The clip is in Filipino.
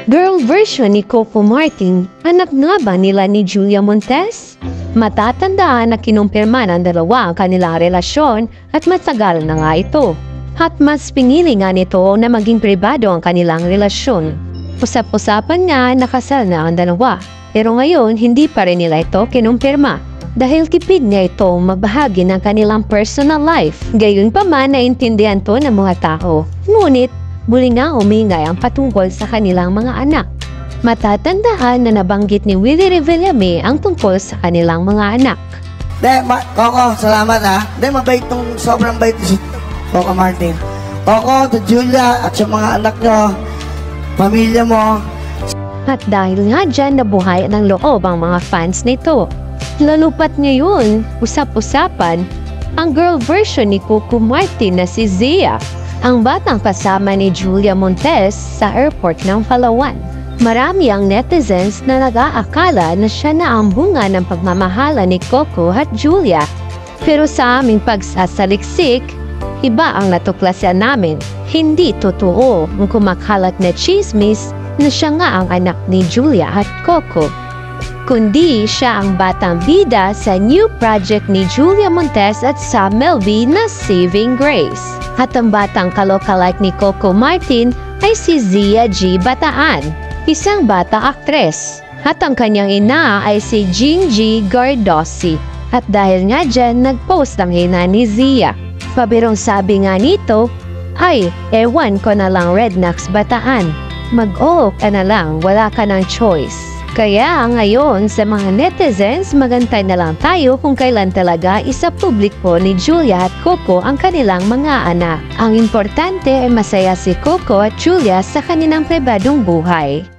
Girl version ni Coco Martin, anak nga ba nila ni Julia Montes? Matatandaan na kinumpirma ng dalawa ang kanilang relasyon at matagal na nga ito. At mas pinili nga nito na maging pribado ang kanilang relasyon. Usap-usapan nga nakasal na ang dalawa, pero ngayon hindi pa rin nila ito kinumpirma. Dahil tipid niya itong magbahagi ng kanilang personal life. Gayon pa man naintindihan to ng mga tao. Ngunit, muli nga umingay ang patungkol sa kanilang mga anak. Matatandaan na nabanggit ni Willie Revillame ang tungkol sa kanilang mga anak. Coco, salamat ha. Mabait tong sobrang bait si Coco Martin. Coco, to Julia at sa mga anak nyo, pamilya mo. At dahil nga dyan nabuhay ng loob ang mga fans nito. Lalupat ngayon, usap-usapan, ang girl version ni Coco Martin na si Zia, ang batang kasama ni Julia Montes sa airport ng Palawan. Marami ang netizens na nag-aakala na siya na ang bunga ng pagmamahala ni Coco at Julia. Pero sa aming pagsasaliksik, iba ang natuklasan namin. Hindi totoo ang kumakalat na chismis na siya nga ang anak ni Julia at Coco. Kundi siya ang batang bida sa new project ni Julia Montes at Sam Melby na Saving Grace. At ang batang kalokalike ni Coco Martin ay si Zia G. Bataan, isang bata aktres. At ang kanyang ina ay si Jing G. Gardosi. At dahil nga dyan, nag-post ang ina ni Zia. Pabirong sabi nga nito, ay, ewan ko na lang Rednax Bataan. Mag-oo ka na lang, wala ka ng choice. Kaya ngayon sa mga netizens, magantay na lang tayo kung kailan talaga isa-publiko ni Julia at Coco ang kanilang mga anak. Ang importante ay masaya si Coco at Julia sa kanilang pribadong buhay.